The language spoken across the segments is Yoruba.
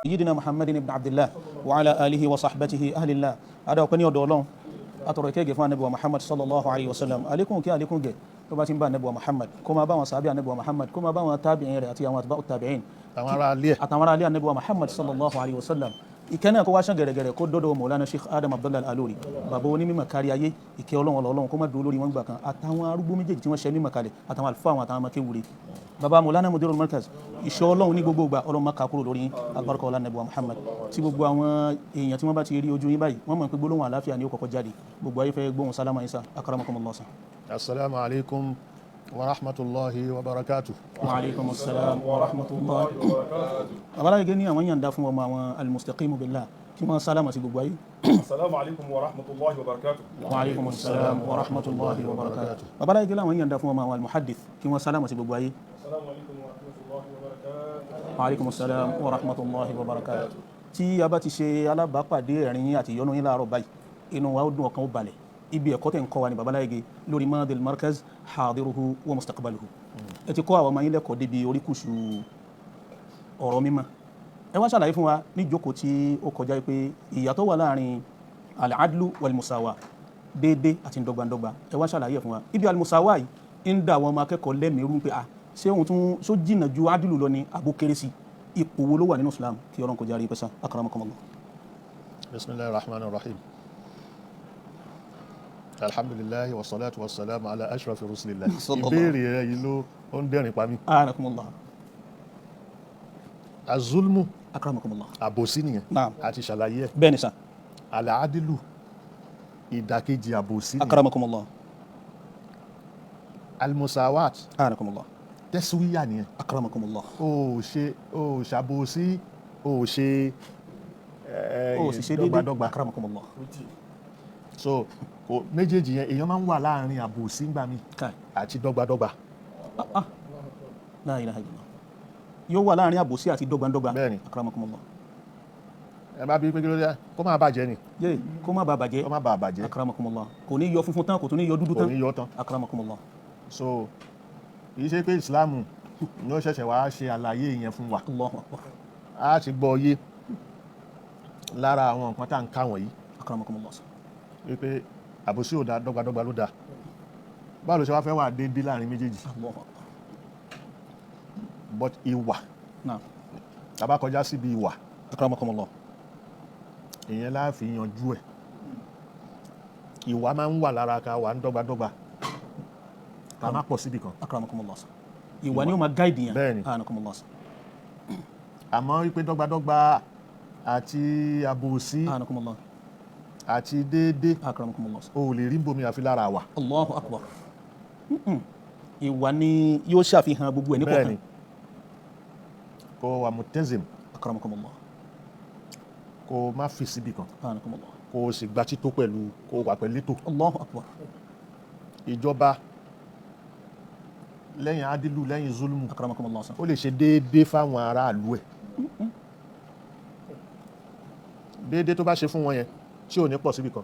سيدنا محمد بن عبد الله وعلى آله وصحبه أهل الله هذا وكان يدولون أتركه جفان نبي محمد صلى الله عليه وسلم عليكم كي عليكم جي تبا تنبا نبي محمد كما با وصحابي نبي محمد كما با تابعين رأتي واتباع التابعين أتمر عليه نبي محمد صلى الله عليه وسلم ìkẹ́nà kó wá ṣán gẹ̀rẹ̀gẹ̀rẹ̀ kó dọ́dọ̀ Mọ̀lánà Sheikh Adam Abdullahi Al-Aluri bàbá onímọ̀ kárí ayé ìkẹ́ Ọlọ́run kó má dúró lórí wọn gbà kan àtàwọn arúgbó méjèèjì tí wọ́n ṣe mímọ̀ kalẹ̀ àtàwọn àlùfáà àwọn àtàwọn akéwúre bàbá Mọ̀lánà Mudirul Markaz ìṣọ́ Ọlọ́run ní gbogbo ìgbà Ọlọ́run má ka kúrò lórí albarka ọlá Ànábì wa Muhammad tí gbogbo àwọn èèyàn tí wọ́n bá ti rí ojú yín báyìí wọ́n mọ̀ pé gbólóhùn àlàáfíà ni ó kọ́kọ́ jáde gbogbo ayé fẹ́ gbóhùn sálámà yín sá akramakumullah sá. Assalamu alaikum wa rahmatullahi wa barakatuh. Wa alaikum assalam wa rahmatullahi wa barakatuh. Babaláyé ní àwọn yànda fún ọmọ àwọn al-mustaqimu billah kí wọ́n sálámà sí gbogbo ayé. Assalamu alaikum wa rahmatullahi wa barakatuh. Wa alaikum assalam wa rahmatullahi wa barakatuh. Babaláyé ní àwọn yànda fún ọmọ àwọn al-muhaddith kí wọ́n sálámà sí gbogbo ayé. Assalamu alaikum wa rahmatullahi wa barakatuh. Wa alaikum assalam wa rahmatullahi wa barakatuh. Tí a bá ti ṣe alábàápàdé ẹ̀rín àti ìyọ́nú yín láàárọ̀ báyìí inú wa ó dùn ọkàn ó balẹ̀ ibi ẹ̀kọ́ tẹ̀ ń kọ́ wa ní Babaláyé lórí Madil Markaz hadiruhu wa mustaqbaluhu ẹ ti kọ́ àwọn ọmọ yín lẹ́kọ̀ọ́ débi oríkùsù ọ̀rọ̀ mímọ́ ẹ wá ṣàlàyé fún wa ní ìjókòó tí ó kọjá pé ìyàtọ̀ wà láàrin al-adlu wal-musawa déédé àti ndọ́gbandọ́gba ẹ wá ṣàlàyé fún wa ibi al-musawa yìí ń dà àwọn ọmọ akẹ́kọ̀ọ́ lẹ́mìíràn pé ṣé òun tún só jìnnà ju adlu lọ ní àbó kéré sí ipò wo ló wà nínú Islam kí Ọlọ́run kó járe pẹ́sà akramakumullah. Bismillahir rahmanir rahim. Alhamdulillahi wa salatu wa salam ala ashrafi rusulillah. Ìbéèrè rẹ̀ yìí ló ń dẹ́rìn pa mí. Akramakumullah. Azulmu. Akramakumullah. Àbòsí nìyẹn. Naam. Àti ṣàlàyé ẹ̀. Bẹ́ẹ̀ni sà. Al-adilu. Ìdàkejì àbòsí nìyẹn. Akramakumullah. Al-musawat. Akramakumullah. Tẹ́síwíyà nìyẹn. Akramakumullah. O ṣàbòsí, o ṣe dọ́gbadọ́gba. Akramakumullah. So méjèèjì yẹn èèyàn máa ń wà láàrin àbòsí ńgbà mi àti dọ́gbadọ́gba. La ilaha illallah. Yóò wà láàrin àbòsí àti dọ́gbandọ́gba. Bẹ́ẹ̀ni. Akramakumullah. Ẹ bá bí pé kí ló dé kó má bàjẹ́ ni. Yé kó má bàjẹ́. Kó má bàjẹ́. Akramakumullah. Kò ní yọ funfun tán kò tún ní yọ dúdú tán. Kò ní yọ tán. Akramakumullah. So kì í ṣe pé ìsìláàmù ni ó ṣẹ̀ṣẹ̀ wá ṣe àlàyé yẹn fún wa. Allahu akbar. A ti gbọ́ yé lára àwọn nǹkan tá à ń ká wọ̀nyí. Akramakumullah. Wípé àbòsí ò dá dọ́gbadọ́gba ló dá. Báwo ló ṣe wá fẹ́ wà déédéé láàrin méjèèjì? Allahu akbar. But ìwà. Naam. Tá bá kọjá síbi ìwà. Akramakumullah. Ìyẹn la fi yanjú ẹ̀. Ìwà máa ń wà lára ká wà ń dọ́gbadọ́gba. Ká má pọ̀ síbi kan. Akramakumullah. Ìwà ni ó máa gáìdì yẹn. Bẹ́ẹ̀ni. Akramakumullah. Àmọ́ wípé dọ́gbadọ́gba àti àbòsí Akramakumullah. àti déédéé Akramakumullah. o lè rí bomi àfi lára wa. Allahu akbar. Ìwà ni yóò ṣàfihàn gbogbo ẹ̀ ní kọ̀ọ̀kan. Bẹ́ẹ̀ni. Kó wà mutazim. Akramakumullah. Kó má fi síbi kan. Akramakumullah. Kó sì gba tító pẹ̀lú kó wà pẹ̀lú ètò. Allahu akbar. Ìjọba lẹ́yìn adilu lẹ́yìn zulmu Akramakumullah. ó lè ṣe déédéé fáwọn aráàlú ẹ̀. Déédéé tó bá ṣe fún wọn yẹn tí ò ní pọ̀ síbi kan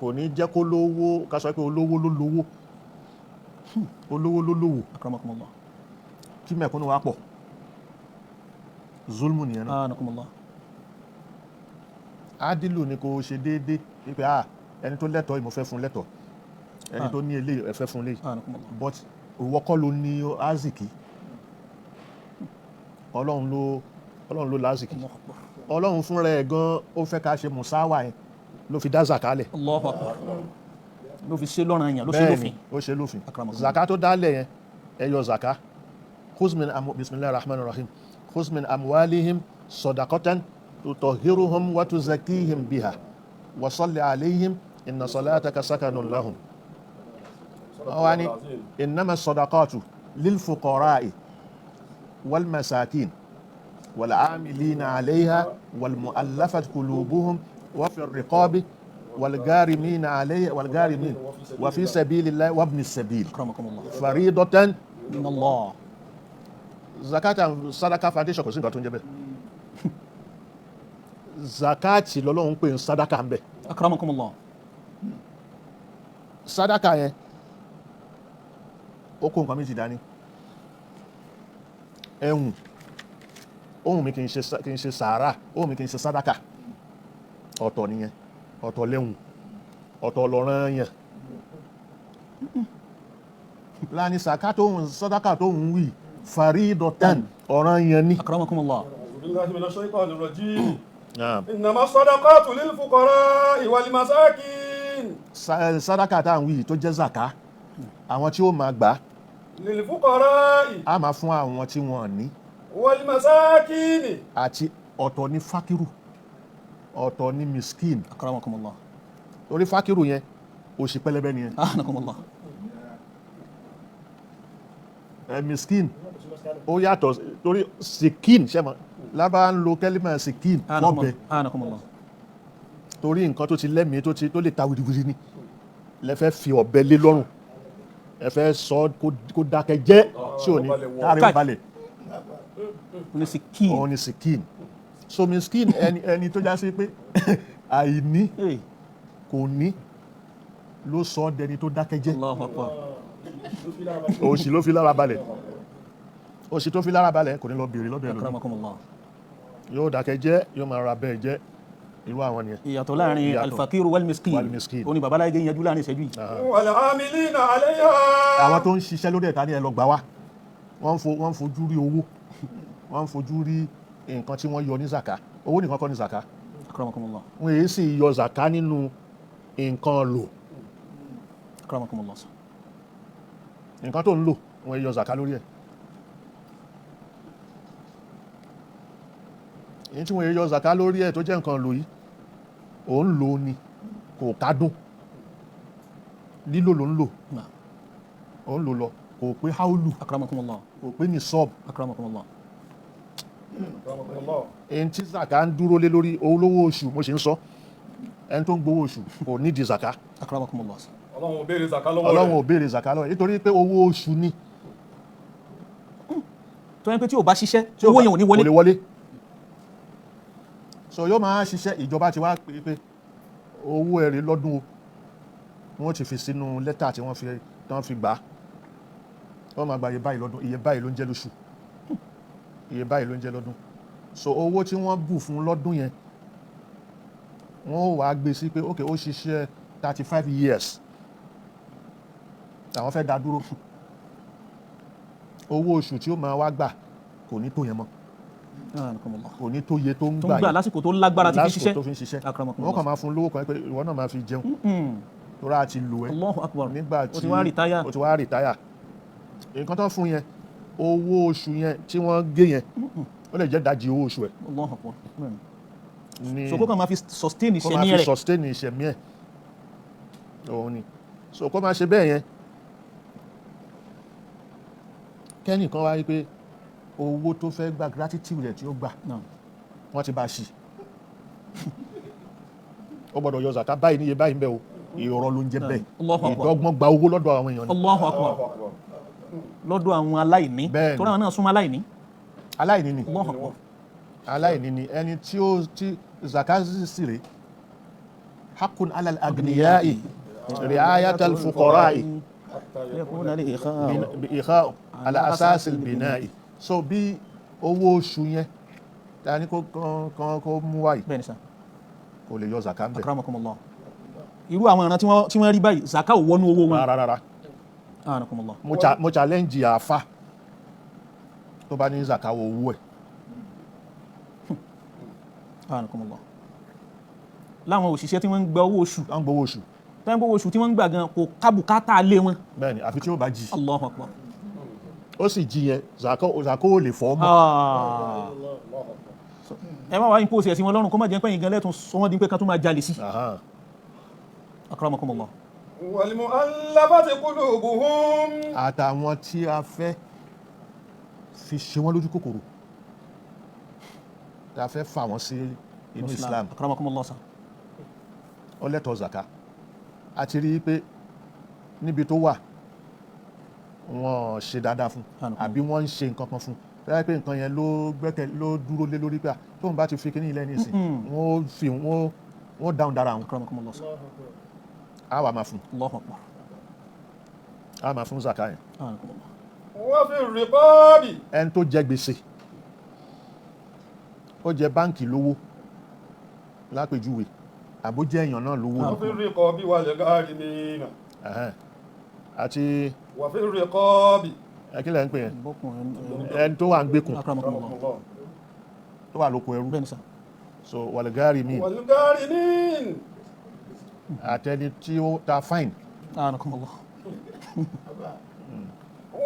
kò ní jẹ́ kó lówó ká sọ pé olówó ló lówó olówó ló lówó Akramakumullah. kí mẹ̀kúnnù wá pọ̀ zulmu nìyẹn náà. Akramakumullah. Adilu ni kò ṣe déédéé wípé ẹni tó lẹ́tọ̀ọ́ mo fẹ́ fún lẹ́tọ̀ọ́ ẹni tó ní eléyìí ẹ fẹ́ fún eléyìí Akramakumullah. but ìwọ kọ́ ló ní aziki Ọlọ́run ló láziki Allahu akbar. Ọlọ́run fúnra ẹ̀ gan ó fẹ́ ká ṣe musawa yẹn ló fi dá zaka lẹ̀. Allahu akbar. Ló fi ṣe lọ́ràn yẹn ló ṣe lófin. Bẹ́ẹ̀ni ó ṣe lófin. Akramakumullah. Zaka tó dálẹ̀ yẹn ẹ yọ zaka bismillahir rahmanir rahim khuz min amwalihim sadaqatan tutahhiruhum wa tuzakkihim biha wa salli alayhim inna salataka sakanun lahum. Wani innama sadaqatu lil fuqara'i wal masakin wal 'amilina 'alayha wal mu'allafat qulubuhum wa fi ar-riqabi wal gharimin 'alayha wal gharimin wa fi sabilillahi wa ibn as-sabil Akramakumullah. faridatan Min Allah. Zakat and Sadaka Foundation kò sí nǹkan tó ń jẹ́ bẹ́ẹ̀. Zakati lọ́lọ́run pè ń sadaka ń bẹ̀. Akramakumullah. Sadaka yẹn ó kó nǹkan méjì dání. Ẹ̀hùn ohun mi kì í ṣe sàárà, ohun mi kì í ṣe sádàkà. Ọ̀tọ̀ nìyẹn, ọ̀tọ̀ lẹ́hùn, ọ̀tọ̀ lọ́ranyàn. Láàrin sàká tó ń sádàkà tó ń wí faridatan ọ̀ranyàn ni. akramakumullah. بالله من الشيطان الرجيم Naam. إنما الصدقات للفقراء والمساكين Sádàkà tá à ń wí tó jẹ́ zàká, àwọn tí ó máa gbà للفقراء á máa fún àwọn tí wọ́n ní, والمساكين àti ọ̀tọ̀ ní fákírù, ọ̀tọ̀ ní miskin. akramakumullah. Torí fákírù yẹn òṣì pẹlẹbẹ nìyẹn. anakumullah. Miskin ó yàtọ̀, torí sikin ṣẹ́mọ̀ lábá ń lo kẹ́límà sikin fọ́bẹ̀, anakumullah. torí nǹkan tó ti lẹ́mìí tó lè ta wìrìwìrì ni lẹ́fẹ́ fi ọ̀bẹ lé lọ́rùn, ẹ fẹ́ sọ kó dákẹ́ jẹ́ tí ò ní káàrí balẹ̀. ní sikin. Òun ni sikin. So miskin ẹni tó já sí pé àìní kò ní ló sọ ọ́ dẹni tó dákẹ́ jẹ́. Allahu akbar. Òṣì ló fi lára balẹ̀, òṣì tó fi lára balẹ̀ kò ní lọ bèèrè lọ́dọ̀ ẹlòmíì, akramakumullah. yóò dákẹ́ jẹ́, yóò máa ra bẹ́ẹ̀ jẹ́, irú àwọn nìyẹn. ìyàtọ̀ láàrin alfakiru wal miskin. ó ní baba alágége yanjú láàrin ìṣẹ́jú yìí. والعاملين عليها Àwọn tó ń ṣiṣẹ́ lórí ẹ̀ta ní ẹ lọ gbà wá, wọ́n ń fojú rí owó, wọ́n ń fojú rí nǹkan tí wọ́n yọ ní zaka. Owó nìkan kọ́ ní zaka, akramakumullah. wọ́n èyí sì yọ zaka nínú nǹkan lò, akramakumullah. nǹkan tó ń lò wọ́n yọ zaka lórí ẹ̀. Èyí tí wọ́n yọ zaka lórí ẹ̀ tó jẹ́ nǹkan lò yìí, òun lò ní kò kádùn, lílò ló ń lò, òun lò lọ kò pé haulu, akramakumullah. kò pé ní sọ́ọ̀bù. akramakumullah. Èyí tí zaka ń dúró lé lórí olówó oṣù, mo ṣe ń sọ, ẹni tó ń gbowó oṣù kò nídìí zaka. akramakumullah. Ọlọ́run ò béèrè zaka lọ́wọ́ Ọlọ́run rẹ̀. ò béèrè zaka lọ́wọ́ nítorí pé owó oṣù ni, tó yẹn pé tí o bá ṣiṣẹ́ owó yẹn ò ní kò lè wọlé. wọlé. So yóò máa ṣiṣẹ́, ìjọba ti wá pé owó ẹ̀rí lọ́dún o, wọ́n ti fi sínú lẹ́tà tí wọ́n fi gbà á, wọ́n máa gba iye báyìí lọ́dún, iye báyìí ló ń jẹ́ lóṣù, iye báyìí ló ń jẹ́ lọ́dún. So owó tí wọ́n bù fún lọ́dún yẹn wọ́n wá gbé sí pé ok ó ṣiṣẹ́ 35 years àwọn fẹ́ dá dúró, owó oṣù tí ó máa wá gbà kò ní tó yẹn mọ́, kò ní tó yẹ tó ń gbà lásìkò tó lágbára ti fi lásìkò tó fi ń ṣiṣẹ́. ṣiṣẹ́. Wọ́n kàn máa fún lówó kan pé ìwọ náà máa fi jẹun tó rà ti lò ẹ́ Allahu akbar. nígbà tí o ti wá rìtáyà. o ti wá rìtáyà. Nǹkan tó fún yẹn, owó oṣù yẹn tí wọ́n gé yẹn ó lè jẹ́ ìdajì owó oṣù ẹ̀. Allahu akbar. Ní so kó kàn máa fi sustain kó máa ìṣẹ̀mí fi rẹ̀. sustain ìṣẹ̀mí ẹ̀, òun ni. So kó máa ṣe bẹ́ẹ̀ yẹn, kẹ́nìkan wá rí pé owó tó fẹ́ gba gratitude rẹ̀ tí ó gbà wọ́n ti bá ṣì, ó gbọ́dọ̀ yọ zaka báyìí níye báyìí ń bẹ o, ìrọ̀ ló ń jẹ́ bẹ́ẹ̀, Allahu akbar. ìdọ́gbọ́n gba owó lọ́dọ̀ àwọn èèyàn ni. Allahu akbar. lọ́dọ̀ àwọn aláìní. Bẹ́ẹ̀ni. tó náà náà súnmọ́ aláìní. Aláìní ni, Allahu akbar. aláìní ni ẹni tí zaka sì rè hakun alal agniyai riayatal fuqara'i yakuna li ikha. bi ikha ala asasil bina'i. So bí owó oṣù yẹn ta ni kó mú wáyìí bẹ́ẹ̀ ni sà. kò lè yọ zaka ń bẹ̀ akramakumullah. irú àwọn ìran tí wọ́n rí báyìí zaka ò wọnú owó wọn. rárá. akramakumullah. Mo challenge àfà tó bá ní zaka wo owó ẹ̀. akramakumullah. láwọn òṣìṣẹ́ tí wọ́n ń gba owó oṣù. wọ́n ń gbowó oṣù. tẹ́ńpé owó oṣù tí wọ́n ń gbà gan kò kábùkátà lé wọn. Bẹ́ẹ̀ni, àfi tí ó bá jí. Allahu akbar. Ó sì jí yẹn zaka ò lè fọ́ mọ́. ẹ má wá yín pósì ẹ̀sìn wọn lọ́rùn kó má jẹ́ pẹ́yìn gan lẹ́tún sọ wọ́n di pé ká tún máa jalè sí. akramakumullah. والمؤلفة قلوبهم Àtàwọn tí a fẹ́ fi ṣe wọ́n lójú kòkòrò, tí a fẹ́ fà wọ́n sí inú Islam, akramakumullah sà. ó lẹ́tọ̀ọ́ zaka. A ti rí i pé níbi tó wà wọ́n ṣe dáadáa fún, àbí wọ́n ń ṣe nǹkan kan fún, bẹ́ẹ̀ pé nǹkan yẹn ló dúró lé lórí pé tóun bá ti fi kíní ilẹ̀ ní ìsìn wọ́n dáhùn dára wọn. akramakumullah sà. A wà máa fún, Allahu akbar. a máa fún zaka yẹn. وفي الرقاب Ẹni tó jẹ gbèsè ó jẹ báǹkì lówó lápèjúwe àbójẹ́ èèyàn náà lówó وفي الرقاب والغارمين àti وفي الرقاب ẹkílẹ̀ ń pè yẹn bọ́kùnrin ẹni tó wà ń gbékùn akramakumullah الله tó wà lóko ẹrú bẹ́ẹ̀ ni sà so wàlgárìmí والغارمين àtẹni tí ó ta fine akramakumullah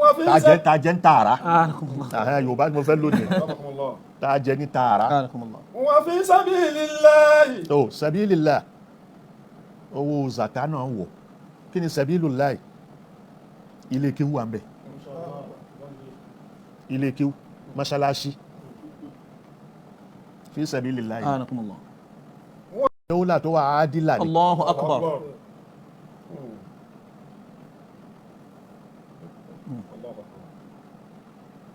وفي سبيل tàjẹ́ ń tààrà akramakumullah Yorùbá ni mo fẹ́ lónìí الله tàjẹ́ ní tààrà akramakumullah وفي سبيل الله tó sabilillah owó zaka náà wọ̀ kí ni sabilillah ilé kíwú wà ń bẹ̀ ilé kíwú mọ́ṣáláṣí fi sabilillah akramakumullah dawla tó wà ádìlà ní Allahu akbar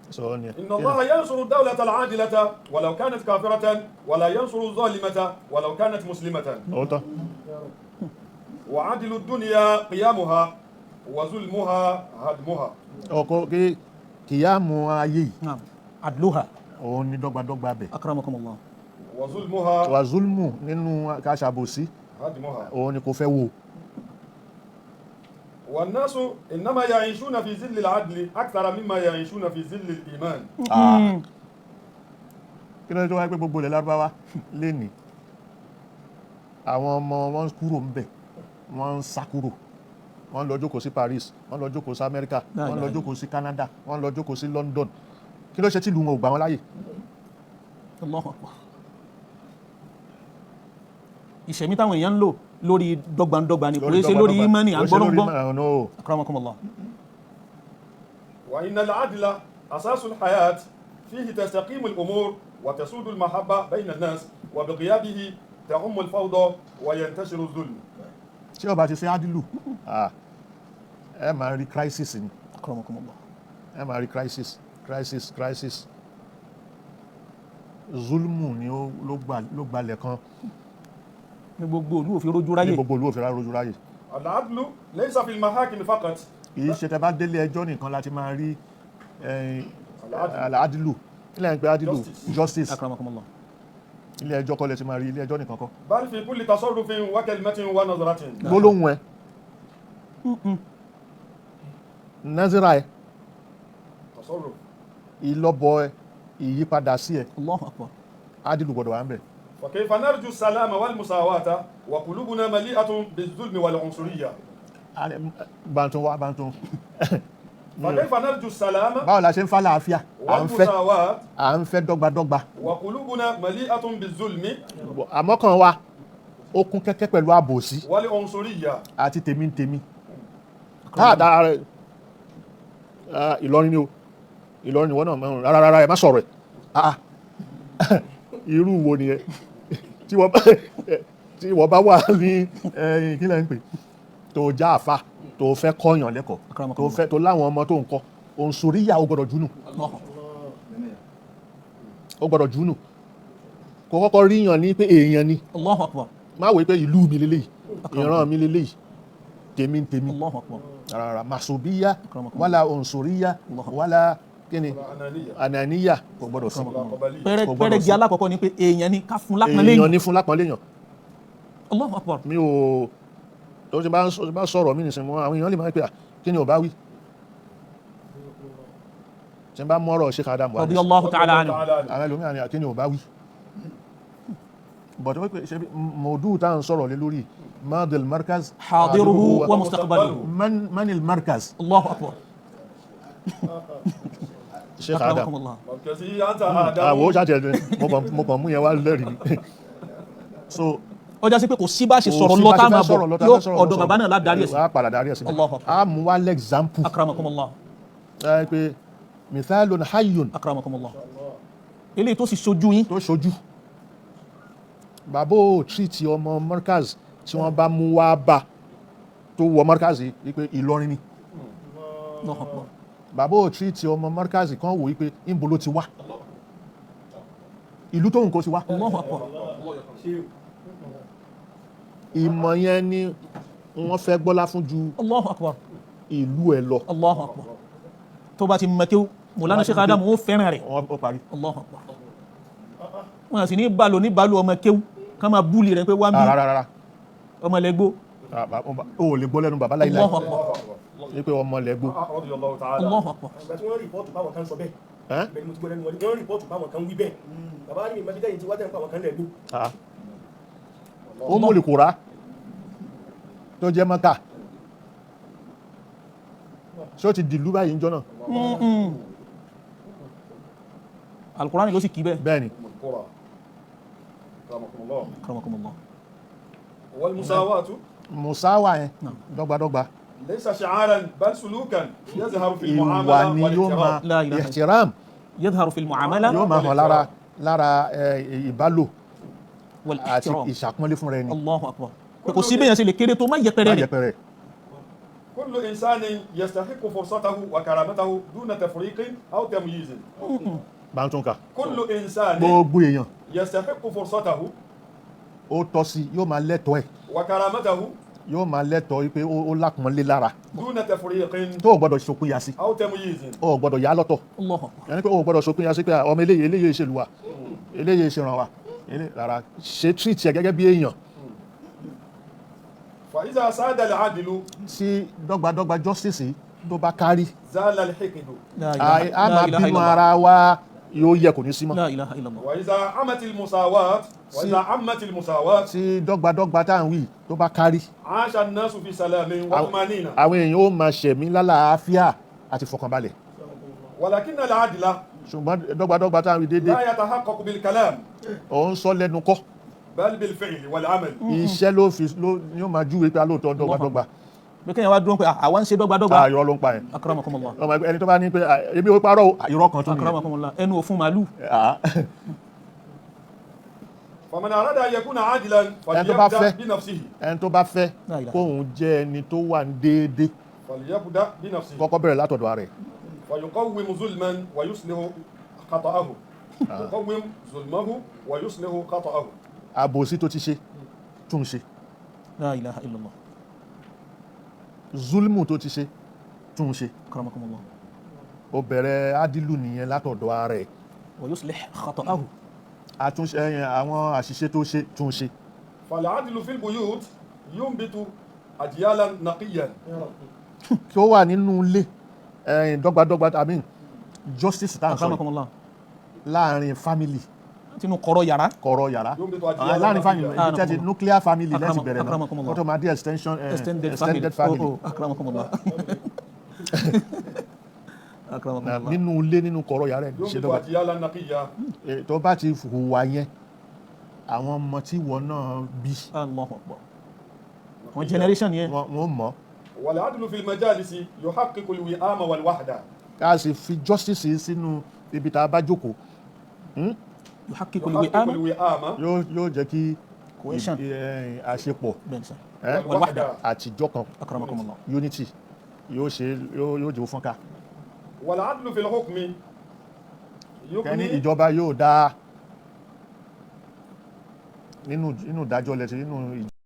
so ní إن الله ينصر الدولة العادلة ولو كانت كافرة ولا ينصر الظالمة ولو كانت مسلمة ọ̀tọ̀ وعدل الدنيا قيامها وظلمها هدمها ọkọ̀ kí kìyàmù ayé yìí naam adluha òun ni dọ́gbadọ́gba bẹ̀ akramakumullah وظلمها wà zulmù nínú káṣàbòsí هدمها òun ni kò fẹ́ wò والناس إنما يعيشون في ظل العدل أكثر مما يعيشون في ظل الإيمان kí ló dé tó wáyé pé gbogbo ilẹ̀ lárúbáwá lénìí àwọn ọmọ wọn kúrò ń bẹ̀ wọ́n ń sá kúrò wọ́n lọ jókòó sí Paris wọ́n lọ jókòó sí Amẹ́ríkà wọ́n lọ jókòó sí Canada wọ́n lọ jókòó sí London kí ló ṣe tí ìlú wọn ò gbà wọn láyè Allahu akbar ìṣẹ̀mí táwọn èèyàn ń lò lórí dọ́gbandọ́gba ni kò lè ṣe lórí ìmánì àgbọ́rọ̀gbọ́n akramakumullah وإن العدل أساس الحياة فيه تستقيم الأمور وتسود المحبة بين الناس وبغيابه تعم الفوضى وينتشر الظلم tí ó bá ti ṣe ádìlù ẹ máa rí crisis ni akramakumullah ẹ máa rí crisis zulmu ni ló gbalẹ̀ kan ní gbogbo olú òfin rojú ní ráyè gbogbo olú òfin rojú ráyè العدل ليس في المحاكم فقط kì í ṣe tẹ́ bá délé ẹjọ́ nìkan láti máa rí àdìlù ilẹ̀ ń pè àdìlù justice akramakumullah ilé ẹjọ́ kọ́ lẹ ti máa rí ilé ẹjọ́ nìkan kọ́ بل في كل تصرف وكلمة ونظرة gbólóhùn ẹ nazira ẹ تصرف ìlọ́bọ ẹ ìyípadà sí ẹ Allahu akbar àdìlù gbọdọ̀ wà ń bẹ̀ وكيف نرجو السلام والمساواة وقلوبنا مليئة بالظلم والعنصرية bàtún فكيف نرجو السلام báwo la ṣe ń fà láàáfíà والمساواة à ń fẹ́ dọ́gbadọ́gba وقلوبنا مليئة بالظلم àmọ́kàn wa ó kún kẹ́kẹ́ pẹ̀lú àbòsí والعنصرية àti tèmi dáadáa rẹ̀ Ìlọrin ni o Ìlọrin ni wọ́n náà mẹ́rin rárá ẹ má sọ̀rọ̀ ẹ̀ irú wo ni ẹ tí wọ́n bá wà ní kí lẹ́ ń pè tó já àfà tó fẹ́ kọ́yàn lẹ́kọ̀ọ́ tó láwọn ọmọ tó ń kọ́ òǹsoríyà ó gbọ́dọ̀ júnù ó gbọ́dọ̀ júnù kò kọ́kọ́ ríyàn ní pé èèyàn ni Allahu akbar má wòó pé ìlú mi lélẹ́yìí ìran mi lélẹ́yìí tèmi Allahu akbar rárá màṣòbíyá wàlà òǹsoríyà wàlà kíni ànàníyà kò gbọ́dọ̀ sí pẹ́rẹ́ di alákọ̀ọ́kọ́ ni pé èèyàn ni ká fún lápọ̀nlé èèyàn ní fún lápọ̀nlé yàn Allahu akbar mi ò tó ti bá sọ̀rọ̀ mí nìsín mọ́ àwọn èèyàn lè máa ń pè kí ni ò bá wí tí n bá mọ́rọ̀ Sheikh Adam wà ní radiyallahu ta'ala anhu àwọn ẹlòmíràn ni kí ni ò bá wí bọ̀dọ̀ wípé ṣe mọ̀dú tá à ń sọ̀rọ̀ lé lórí madil markaz hadiruhu wa mustaqbaluhu manil markaz Allahu akbar Sheikh Adam akramakumullah مركزي أنت آدم àwọn òṣàtì ẹ̀dẹ̀ mo kàn mú yẹn wá lẹ́rìí ni so ó já sí pé kò sí bá ṣe sọ̀rọ̀ lọ́tà máa bọ̀ yóò ọ̀dọ̀ bàbá náà ládarí ẹ̀sìn wàá padà darí ẹ̀sìn Allahu akbar a mú wá lẹ́gzámpù akramakumullah pé mithalun hayyun akramakumullah eléyìí tó sì ṣojú yín tó ṣojú bàbá ò tírìtì ọmọ markaz tí wọ́n bá mú wá bá tó wọ markaz yìí wípé Ìlọrin ni Allahu akbar bàbá ò tírìtì ọmọ markaz kan wò wípé níbo ló ti wá ìlú tóun kò ti wá Allahu akbar ìmọ̀ yẹn ni wọ́n fẹ́ gbọ́lá fún ju Allahu akbar ìlú ẹ̀ lọ Allahu akbar tó bá ti mọ̀ kí Mọ̀lánà Sheikh Adam ó fẹ́ràn rẹ̀ wọ́n parí Allahu akbar wọn sì ní balo ní balo ọmọ kéwú ká máa búlì rẹ̀ pé wá ń bí rárá ọmọ lẹ́gbó. o lè gbọ́ lẹ́nu bàbá láìláì Allahu Akbar. ní pé ọmọ lẹ́gbó. radiyallahu ta'ala. Allahu Akbar. ìgbà tí wọ́n rìpọ́ọ̀tù báwọn kan sọ bẹ́ẹ̀ bẹ́ẹ̀ ni mo ti gbọ́ lẹ́nu wọn wọ́n rìpọ́ọ̀tù báwọn kan wí bẹ́ẹ̀ bàbá ní ìmọ̀lẹ́dẹ́ yìí ti wá tẹ̀ ń pa àwọn kan lẹ́gbó. ó mú olùkóra tó jẹ́ mọ́kà ṣé ó ti dìlú báyìí ń jọ náà. Al-Qur'ani ló sì kí bẹ́ẹ̀. bẹ́ẹ̀ ni القرى رحمكم الله. Akramakumullah. والمساواة musawa yẹn dọ́gbadọ́gba ليس شعارا بل سلوكا يظهر في ìwà المعاملة ni yóò máa والاحترام. La ilaha ihtiram yadhharu fil mu'amala yóò máa hàn lára ìbálò wal àti ihtiram. ìṣàpọ́nlé fún rẹ ni. Allahu Akbar. Kò sí bẹ́yàn ṣe lè kéré tó má yẹpẹrẹ má rẹ̀. yẹpẹrẹ. كل إنسان يستحق فرصته وكرامته دون تفريق أو تمييز. báńtúnkà كل إنسان gbogbo èèyàn يستحق فرصته ó tọ́ sí yóò máa lẹ́tọ̀ọ́ ẹ̀ وكرامته yóò máa lẹ́tọ̀ọ́ pé ó lápọ́nlé lára دون تفريق tó o gbọ́dọ̀ ṣòpinya sí أو تمييز. o gbọ́dọ̀ yà á lọ́tọ̀ Allahu Akbar. yẹn ni pé o gbọ́dọ̀ ṣòpinya sí pé ọmọ eléyìí ṣèlú wa eléyìí ṣèràn wa rárá ṣe treat ẹ gẹ́gẹ́ bí èèyàn. فإذا ساد العدل tí dọ́gbadọ́gba justice tó bá kárí زال الحقد. La a ilaha máa illa bínú Allah. ara wa yóò yẹ kò ní sí mọ́. La ilaha illa Allah. وإذا عمت المساواة وإذا عمت المساواة tí dọ́gbadọ́gba tá à ń wí tó bá kárí عاش الناس في سلام وطمأنينة. àwọn èèyàn ó máa ṣẹ̀mí lálàáfíà àti fọkànbalẹ̀. ولكن العدل ṣùgbọ́n dọ́gbadọ́gba tá à ń wí déédéé لا يتحقق بالكلام ò ń sọ lẹ́nu kọ́ بل بالفعل والعمل. iṣẹ́ ni ó máa júwe pé alóòótọ́ dọ́gbadọ́gba Bí kéèyàn wá dúró pé àwọn ń ṣe dọ́gbadọ́gba. irọ́ ló ń pa ẹ̀. Akramakumullah. ọmọ ẹni tó bá ní pé ebi ó parọ́ o, irọ́ kan tún nìyẹn. Akramakumullah. Ẹnu òfun màálù. Ah. فمن أراد أن يكون عادلا أنت بقى فليبدأ فيه. بنفسه. ẹni tó bá fẹ́ La ilaha. kóun jẹ́ ẹni tó wà ní déédéé فليبدأ بنفسه kọ́kọ́ bẹ̀rẹ̀ látọ̀dọ̀ rẹ̀. فيقوم ظلما ويصلح خطأه. يقوم ظلمه ويصلح خطأه. àbòsí tó ti ṣe tún ṣe La ilaha illa Allah. zulmu tó ti ṣe tún ṣe. Akramakumullah. ó bẹ̀rẹ̀ adilu nìyẹn látọ̀dọ̀ rẹ̀. Wa yuslih khata'ahu. àtúnṣe àwọn àṣìṣe tó ṣe tún ṣe. فالعدل في البيوت ينبت أجيالا نقيا. kí ó wà nínú ilé dọ́gbadọ́gba tàbí justice tá à ń sọ yìí Akramakumullah. láàrin family Tinú kọ̀rọ̀ yàrá. kọ̀rọ̀ yàrá ينبت أجيالا láàrin family نقيا. ibi tí a ti nuclear family lẹ́sìn Akramakum- bẹ̀rẹ̀ náà akramakumullah. kó tó máa dé extended Extended family. Oh, akramakumullah. Akramakumullah. nínú ilé nínú kọ̀rọ̀ yàrá ẹ̀ ṣe ينبت dọ́gba. أجيالا نقيا. tó bá ti hùwà yẹn àwọn ọmọ tí wọ́n náà bí Allahu Akbar. Àwọn generation yẹn. wọ́n mọ̀ والعدل في المجالس يحقق الوئام والوحدة. ká sì fi justice sínú ibi tá a bá jókòó Yuhaqqiqu يحقق al-wi'ama. الوئام yóò jẹ́ kí Cohesion. àṣepọ̀ Bẹ́ẹ̀ni sir. والوحدة. àtijọ́ kan Akramakumullah. unity yóò jẹ́ fọ́nká. والعدل في الحكم kẹ́ni يبني ìjọba yóò dáa nínú ìdájọ́ lẹ́sìn nínú